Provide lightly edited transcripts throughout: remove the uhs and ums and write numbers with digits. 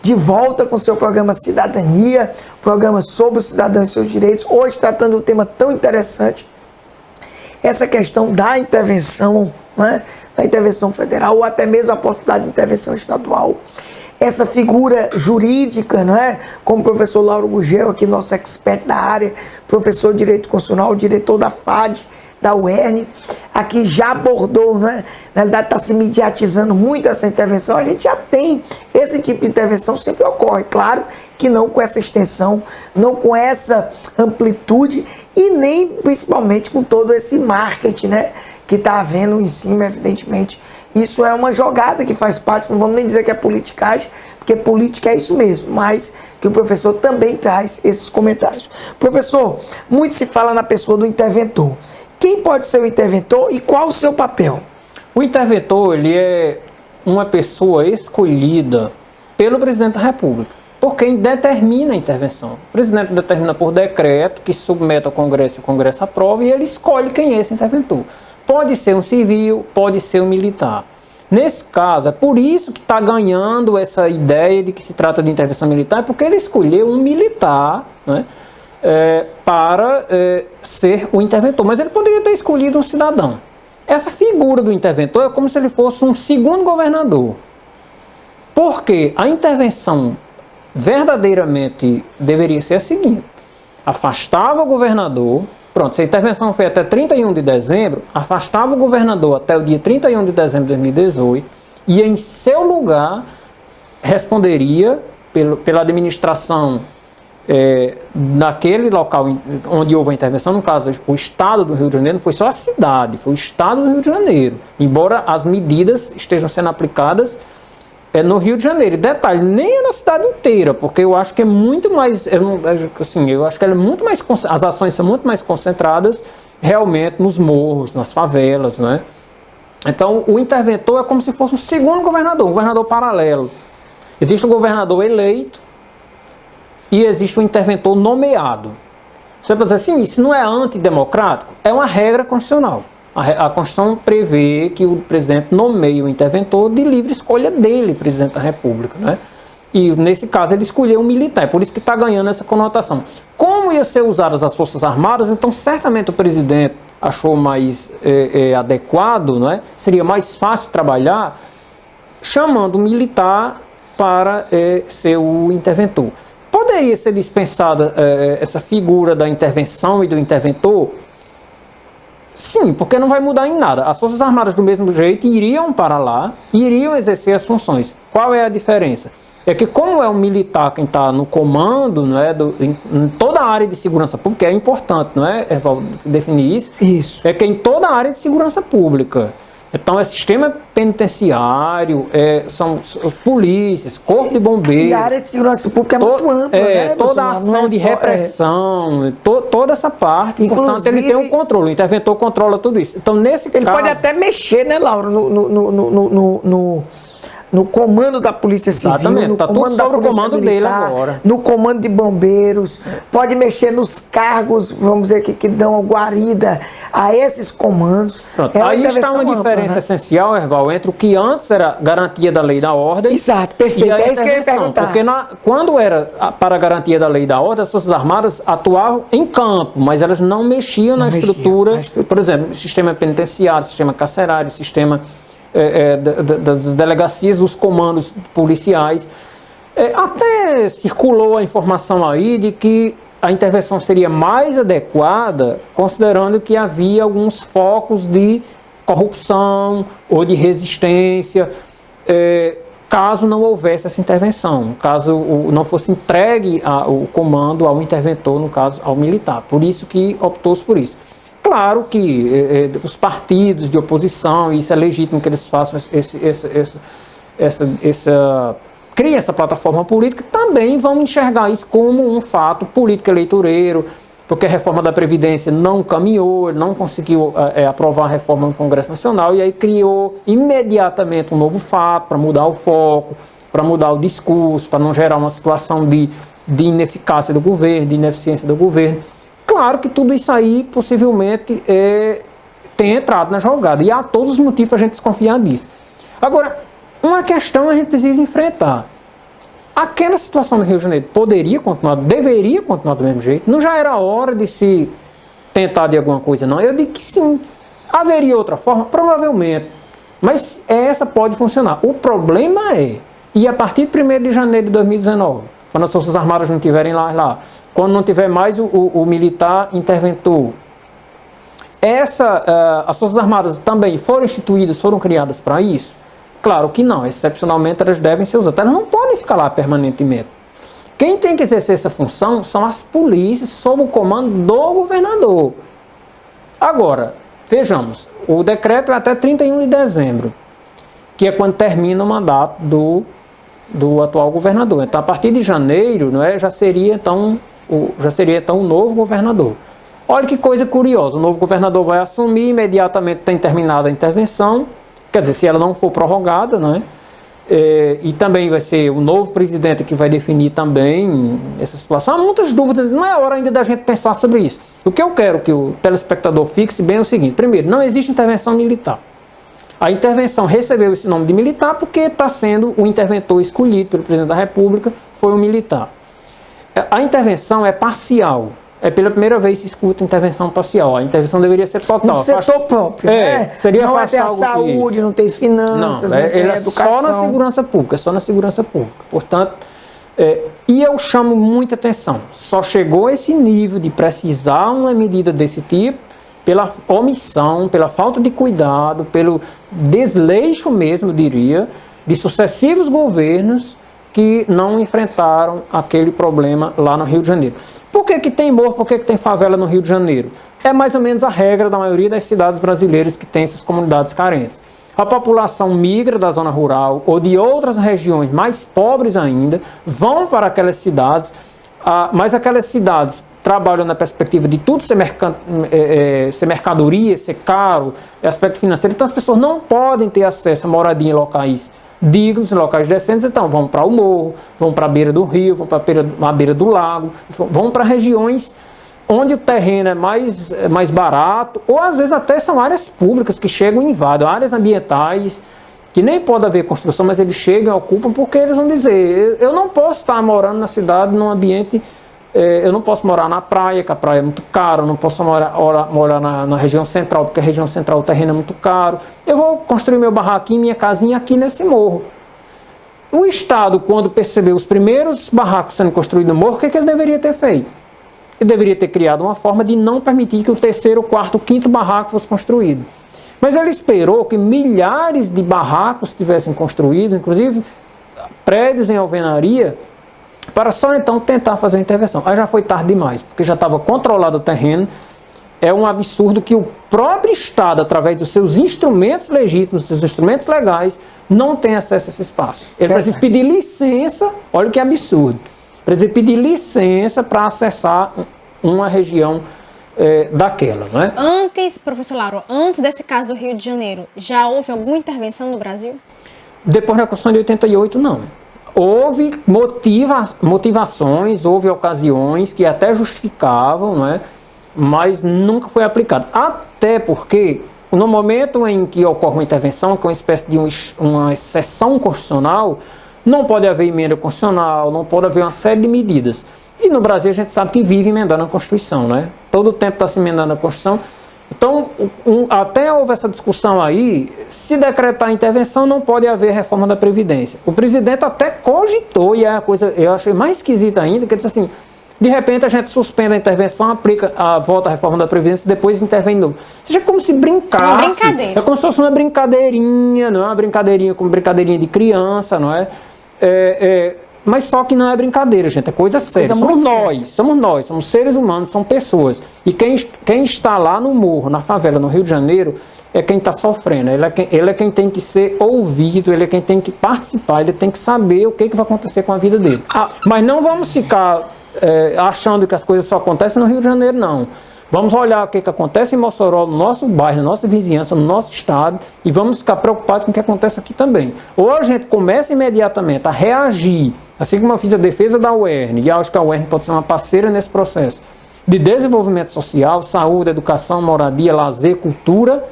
de volta com o seu programa Cidadania, programa sobre o cidadão e seus direitos, hoje tratando um tema tão interessante, essa questão da intervenção, né, da intervenção federal, ou até mesmo a possibilidade de intervenção estadual. Essa figura jurídica, né, como o professor Lauro Gugel, aqui nosso expert da área, professor de Direito Constitucional, diretor da FAD, da UERN, aqui já abordou, né? Na verdade está se mediatizando muito essa intervenção, a gente já tem esse tipo de intervenção, sempre ocorre, claro que não com essa extensão, não com essa amplitude e nem principalmente com todo esse marketing, né, que está havendo em cima, evidentemente. Isso é uma jogada que faz parte, não vamos nem dizer que é politicagem, porque política é isso mesmo, mas que o professor também traz esses comentários. Professor, muito se fala na pessoa do interventor. Quem pode ser o interventor e qual o seu papel? O interventor, ele é uma pessoa escolhida pelo presidente da República, por quem determina a intervenção. O presidente determina por decreto, que submete ao Congresso e o Congresso aprova, e ele escolhe quem é esse interventor. Pode ser um civil, pode ser um militar. Nesse caso, é por isso que está ganhando essa ideia de que se trata de intervenção militar, porque ele escolheu um militar, né, para ser o interventor, mas ele poderia ter escolhido um cidadão. Essa figura do interventor é como se ele fosse um segundo governador, porque a intervenção verdadeiramente deveria ser a seguinte: afastava o governador, pronto, se a intervenção foi até 31 de dezembro, afastava o governador até o dia 31 de dezembro de 2018 e em seu lugar responderia pela administração naquele local onde houve a intervenção. No caso, o estado do Rio de Janeiro, não foi só a cidade, foi o estado do Rio de Janeiro, embora as medidas estejam sendo aplicadas no Rio de Janeiro. E detalhe, nem é na cidade inteira, porque eu acho que é muito mais, eu acho que ela é muito mais, as ações são muito mais concentradas realmente nos morros, nas favelas, né? Então, o interventor é como se fosse um segundo governador, um governador paralelo. Existe o governador eleito e existe o interventor nomeado. Você pode dizer assim, isso não é antidemocrático? É uma regra constitucional. A Constituição prevê que o presidente nomeie o interventor de livre escolha dele, presidente da República, né? E nesse caso ele escolheu um militar, é por isso que está ganhando essa conotação. Como ia ser usadas as Forças Armadas, então certamente o presidente achou mais adequado, né? Seria mais fácil trabalhar chamando um militar para ser o interventor. Poderia ser dispensada essa figura da intervenção e do interventor? Sim, porque não vai mudar em nada. As Forças Armadas, do mesmo jeito, iriam para lá, iriam exercer as funções. Qual é a diferença? É que, como é um militar quem está no comando, não é, em toda a área de segurança pública, é importante, não é, definir isso? Isso. É que em toda a área de segurança pública. Então, é sistema penitenciário, são polícias, corpo de bombeiros. E a área de segurança pública é muito ampla, né? Toda a ação de repressão, toda essa parte, inclusive, portanto, ele tem um controle, o interventor controla tudo isso. Então, nesse caso... Ele pode até mexer, né, Lauro, no comando da Polícia Civil, no comando da Polícia Militar, no comando de bombeiros, pode mexer nos cargos, vamos dizer, que dão guarida a esses comandos. Aí está uma diferença essencial, Erval, entre o que antes era garantia da lei e da ordem. Exato, perfeito, é isso que eu ia perguntar. Porque quando era para a garantia da lei e da ordem, as Forças Armadas atuavam em campo, mas elas não mexiam na estrutura, por exemplo, sistema penitenciário, sistema carcerário, sistema... das delegacias, dos comandos policiais. Até circulou a informação aí de que a intervenção seria mais adequada, considerando que havia alguns focos de corrupção ou de resistência, caso não houvesse essa intervenção, caso não fosse entregue o comando ao interventor, no caso ao militar. Por isso que optou-se por isso. Claro que os partidos de oposição, e isso é legítimo que eles façam criem essa plataforma política, também vão enxergar isso como um fato político eleitoreiro, porque a reforma da Previdência não caminhou, ele não conseguiu aprovar a reforma no Congresso Nacional, e aí criou imediatamente um novo fato para mudar o foco, para mudar o discurso, para não gerar uma situação de ineficácia do governo, de ineficiência do governo. Claro que tudo isso aí possivelmente tem entrado na jogada, e há todos os motivos para a gente desconfiar disso. Agora, uma questão a gente precisa enfrentar. aquela situação no Rio de Janeiro poderia continuar, deveria continuar do mesmo jeito? Não já era hora de se tentar de alguma coisa, não? Eu digo que sim. Haveria outra forma? Provavelmente. Mas essa pode funcionar. O problema é, e a partir de 1º de janeiro de 2019, quando as Forças Armadas não estiverem lá, quando não tiver mais o militar interventor, as Forças Armadas também foram instituídas, foram criadas para isso? Claro que não, excepcionalmente elas devem ser usadas, elas não podem ficar lá permanentemente. Quem tem que exercer essa função são as polícias sob o comando do governador. Agora, vejamos, o decreto é até 31 de dezembro, que é quando termina o mandato do atual governador. Então, a partir de janeiro, não é, já seria então o novo governador. Olha que coisa curiosa, o novo governador vai assumir, imediatamente tem terminado a intervenção, quer dizer, se ela não for prorrogada, não é? E também vai ser o novo presidente que vai definir também essa situação. Há muitas dúvidas, não é hora ainda da gente pensar sobre isso. O que eu quero que o telespectador fixe bem é o seguinte: primeiro, não existe intervenção militar. A intervenção recebeu esse nome de militar porque está sendo o interventor escolhido pelo presidente da República, foi um militar. A intervenção é parcial. É pela primeira vez que se escuta intervenção parcial. A intervenção deveria ser total. No setor próprio, né? Seria não vai ter a saúde, não tem finanças, não tem educação. Só na segurança pública, só na segurança pública. Portanto, e eu chamo muita atenção. Só chegou a esse nível de precisar uma medida desse tipo pela omissão, pela falta de cuidado, pelo desleixo mesmo, eu diria, de sucessivos governos que não enfrentaram aquele problema lá no Rio de Janeiro. Por que tem morro, por que tem favela no Rio de Janeiro? É mais ou menos a regra da maioria das cidades brasileiras que tem essas comunidades carentes. A população migra da zona rural ou de outras regiões mais pobres ainda, vão para aquelas cidades, mas aquelas cidades trabalham na perspectiva de tudo ser mercadoria, ser caro, aspecto financeiro. Então as pessoas não podem ter acesso a moradia em locais dignos, locais decentes, então vão para o morro, vão para a beira do rio, vão para a beira do lago, vão para regiões onde o terreno é mais barato, ou às vezes até são áreas públicas que chegam e invadem, áreas ambientais, que nem pode haver construção, mas eles chegam e ocupam, porque eles vão dizer, eu não posso estar morando na cidade, num ambiente, eu não posso morar na praia, que a praia é muito cara, eu não posso morar na região central, porque a região central o terreno é muito caro, eu vou construir meu barraquinho, minha casinha aqui nesse morro. O Estado, quando percebeu os primeiros barracos sendo construídos no morro, o que ele deveria ter feito? Ele deveria ter criado uma forma de não permitir que o terceiro, quarto, quinto barraco fosse construído. Mas ele esperou que milhares de barracos tivessem construídos, inclusive prédios em alvenaria, para só então tentar fazer a intervenção. Aí já foi tarde demais, porque já estava controlado o terreno. É um absurdo que o próprio Estado, através dos seus instrumentos legítimos, seus instrumentos legais, não tem acesso a esse espaço. Ele precisa pedir licença, olha que absurdo, precisa pedir licença para acessar uma região daquela, não é? Antes, professor Lauro, antes desse caso do Rio de Janeiro, já houve alguma intervenção no Brasil? Depois da Constituição de 88, não. Houve motivações, houve ocasiões que até justificavam, não é? Mas nunca foi aplicado. Até porque, no momento em que ocorre uma intervenção, que é uma espécie de uma exceção constitucional, não pode haver emenda constitucional, não pode haver uma série de medidas. E no Brasil a gente sabe que vive emendando a Constituição, né? Todo o tempo está se emendando a Constituição. Então, até houve essa discussão aí, se decretar intervenção não pode haver reforma da Previdência. O presidente até cogitou, e é a coisa, eu achei mais esquisita ainda, que ele disse assim, de repente a gente suspende a intervenção, aplica volta à reforma da Previdência e depois intervém de novo. Ou seja, é como se brincasse. É uma brincadeira. É como se fosse uma brincadeirinha, não é uma brincadeirinha como brincadeirinha de criança, não é? Mas só que não é brincadeira, gente, é coisa séria. Somos nós, somos seres humanos, são pessoas. E quem está lá no morro, na favela, no Rio de Janeiro, é quem está sofrendo. Ele é quem tem que ser ouvido, ele é quem tem que participar, ele tem que saber o que vai acontecer com a vida dele. Mas não vamos ficar achando que as coisas só acontecem no Rio de Janeiro, não. Vamos olhar o que acontece em Mossoró, no nosso bairro, na nossa vizinhança, no nosso estado, e vamos ficar preocupados com o que acontece aqui também. Ou a gente começa imediatamente a reagir, assim como eu fiz a defesa da UERN, e acho que a UERN pode ser uma parceira nesse processo de desenvolvimento social, saúde, educação, moradia, lazer, cultura,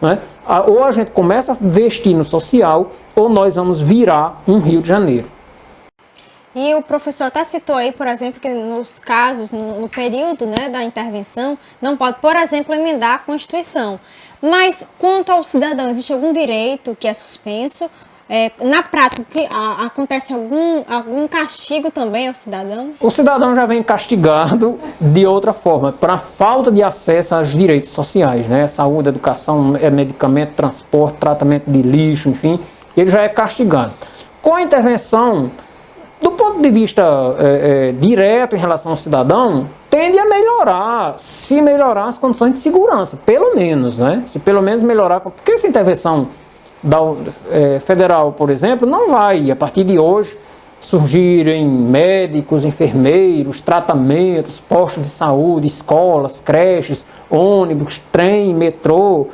né? Ou a gente começa a investir no social, ou nós vamos virar um Rio de Janeiro. E o professor até citou aí, por exemplo, que nos casos, no período, né, da intervenção, não pode, por exemplo, emendar a Constituição. Mas, quanto ao cidadão, existe algum direito que é suspenso? Na prática, acontece algum castigo também ao cidadão? O cidadão já vem castigado de outra forma, para falta de acesso aos direitos sociais, né? Saúde, educação, medicamento, transporte, tratamento de lixo, enfim, ele já é castigado. Com a intervenção, do ponto de vista direto em relação ao cidadão, tende a melhorar, se melhorar as condições de segurança, pelo menos, né? Se pelo menos melhorar, porque essa intervenção federal, por exemplo, não vai, a partir de hoje, surgirem médicos, enfermeiros, tratamentos, postos de saúde, escolas, creches, ônibus, trem, metrô.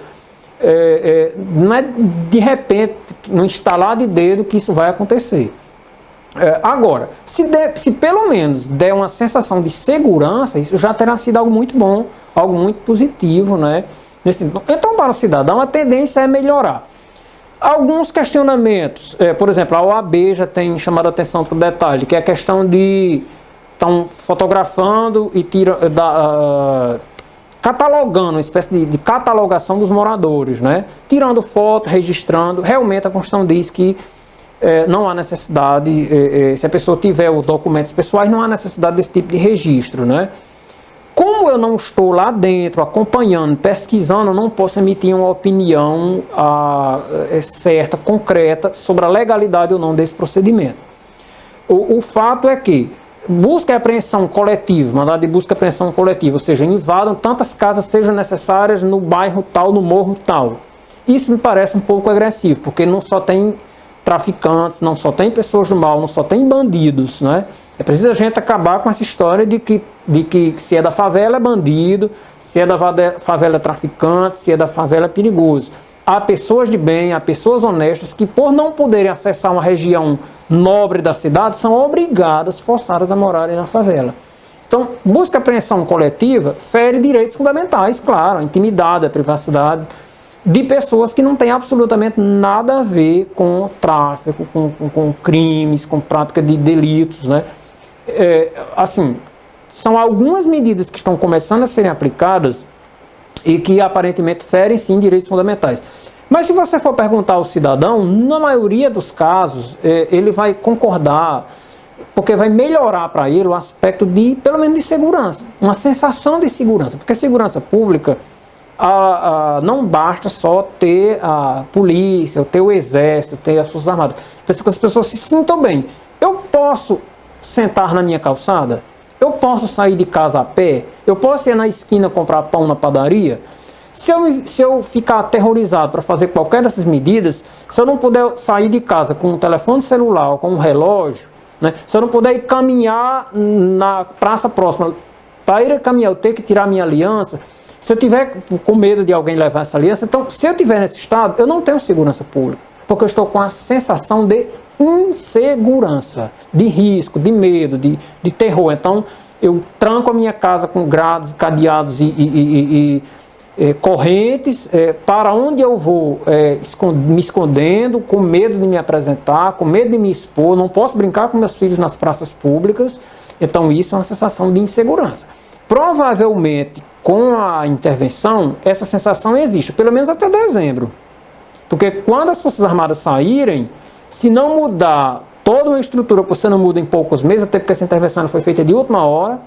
Não é de repente, no instalar de dedo, que isso vai acontecer. Agora, se pelo menos der uma sensação de segurança, isso já terá sido algo muito bom, algo muito positivo, né? Então, para o cidadão, a tendência é melhorar. Alguns questionamentos, por exemplo, a OAB já tem chamado a atenção para o detalhe, que é a questão de estão fotografando e catalogando, uma espécie de catalogação dos moradores, né? Tirando foto, registrando. Realmente a Constituição diz que não há necessidade, se a pessoa tiver os documentos pessoais, não há necessidade desse tipo de registro, né? Como eu não estou lá dentro, acompanhando, pesquisando, eu não posso emitir uma opinião certa, concreta, sobre a legalidade ou não desse procedimento. O fato é que busca e apreensão coletiva, mandado de busca e apreensão coletiva, ou seja, invadam tantas casas sejam necessárias no bairro tal, no morro tal. Isso me parece um pouco agressivo, porque não só tem traficantes, não só tem pessoas do mal, não só tem bandidos, né? É preciso a gente acabar com essa história de que se é da favela é bandido, se é da favela é traficante, se é da favela é perigoso. Há pessoas de bem, há pessoas honestas que, por não poderem acessar uma região nobre da cidade, são obrigadas, forçadas a morarem na favela. Então, busca e apreensão coletiva fere direitos fundamentais, claro, a intimidade, a privacidade de pessoas que não têm absolutamente nada a ver com tráfico, com crimes, com prática de delitos, né? Assim, são algumas medidas que estão começando a serem aplicadas e que aparentemente ferem sim direitos fundamentais. Mas se você for perguntar ao cidadão, na maioria dos casos, ele vai concordar, porque vai melhorar para ele o aspecto de, pelo menos, de segurança, uma sensação de segurança, porque segurança pública não basta só ter a polícia, ter o exército, ter as forças armadas. Precisa que as pessoas se sintam bem. Eu posso sentar na minha calçada? Eu posso sair de casa a pé? Eu posso ir na esquina comprar pão na padaria? Se eu ficar aterrorizado para fazer qualquer dessas medidas, se eu não puder sair de casa com um telefone celular ou com um relógio, né? Se eu não puder ir caminhar na praça próxima, para ir caminhar eu ter que tirar minha aliança, se eu tiver com medo de alguém levar essa aliança, então se eu estiver nesse estado, eu não tenho segurança pública, porque eu estou com a sensação de insegurança, de risco, de medo, de terror. Então, eu tranco a minha casa com grades, cadeados e correntes, para onde eu vou me escondendo, com medo de me apresentar, com medo de me expor, não posso brincar com meus filhos nas praças públicas. Então, isso é uma sensação de insegurança. Provavelmente, com a intervenção, essa sensação existe, pelo menos até dezembro. Porque quando as Forças Armadas saírem, se não mudar toda uma estrutura que você não muda em poucos meses, até porque essa intervenção foi feita de última hora,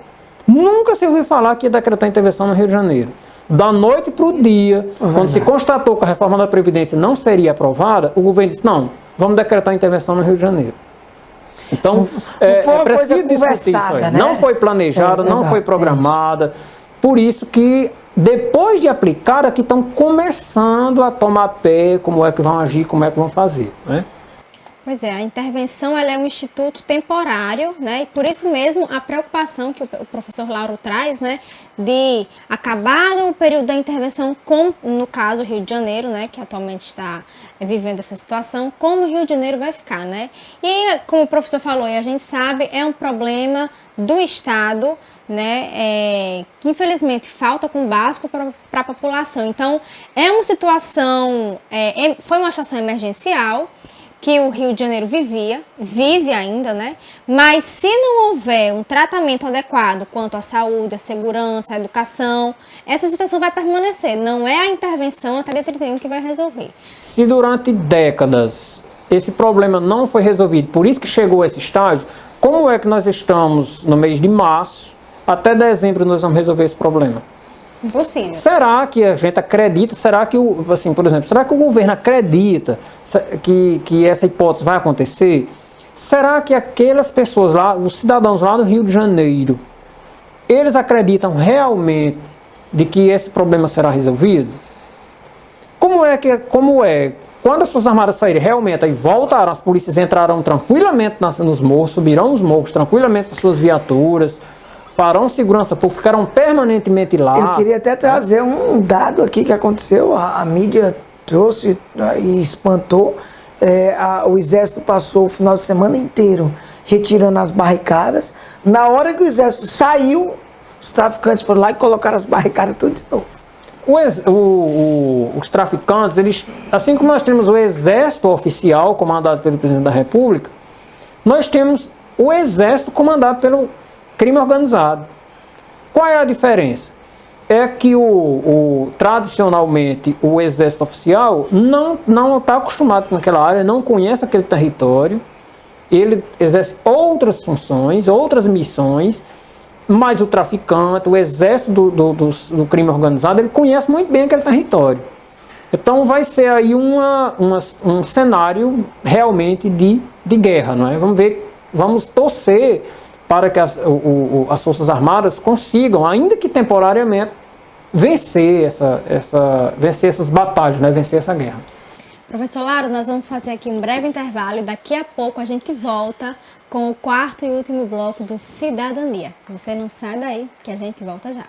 nunca se ouviu falar que ia decretar intervenção no Rio de Janeiro. Da noite para o dia, quando se constatou que a reforma da Previdência não seria aprovada, o governo disse, não, vamos decretar intervenção no Rio de Janeiro. Então, é preciso discutir isso aí. Né? Não foi planejada, não foi programada, por isso que depois de aplicar, aqui estão começando a tomar pé, como é que vão agir, como é que vão fazer, né? Pois é, a intervenção ela é um instituto temporário, né? E por isso mesmo a preocupação que o professor Lauro traz, né? De acabar o período da intervenção com, no caso, o Rio de Janeiro, né? Que atualmente está vivendo essa situação, como o Rio de Janeiro vai ficar, né? E como o professor falou, e a gente sabe, é um problema do Estado, né? Que infelizmente falta com básico para a população. Então, é uma situação, foi uma situação emergencial, que o Rio de Janeiro vive ainda, né? Mas se não houver um tratamento adequado quanto à saúde, à segurança, à educação, essa situação vai permanecer. Não é a intervenção até dia 31 que vai resolver. Se durante décadas esse problema não foi resolvido, por isso que chegou a esse estágio, como é que nós estamos no mês de março, até dezembro nós vamos resolver esse problema? Impossível. Será que a gente acredita, será que, assim, por exemplo, será que o governo acredita que essa hipótese vai acontecer? Será que aquelas pessoas lá, os cidadãos lá no Rio de Janeiro, eles acreditam realmente de que esse problema será resolvido? Como é? Quando as Forças Armadas saírem realmente e voltaram, as polícias entrarão tranquilamente nos morros, subirão os morros tranquilamente com suas viaturas, farão segurança pública, ficarão permanentemente lá. Eu queria até trazer um dado aqui que aconteceu, a mídia trouxe e espantou. O Exército passou o final de semana inteiro retirando as barricadas. Na hora que o Exército saiu, os traficantes foram lá e colocaram as barricadas tudo de novo. Os traficantes, eles, assim como nós temos o Exército oficial, comandado pelo Presidente da República, nós temos o Exército comandado pelo crime organizado. Qual é a diferença? É que tradicionalmente o exército oficial não está acostumado com aquela área, não conhece aquele território, ele exerce outras funções, outras missões, mas o traficante, o exército do crime organizado, ele conhece muito bem aquele território. Então vai ser aí um cenário realmente de guerra, não é? Vamos torcer para que as Forças Armadas consigam, ainda que temporariamente, vencer essas batalhas, né? Vencer essa guerra. Professor Lauro, nós vamos fazer aqui um breve intervalo e daqui a pouco a gente volta com o quarto e último bloco do Cidadania. Você não sai daí que a gente volta já.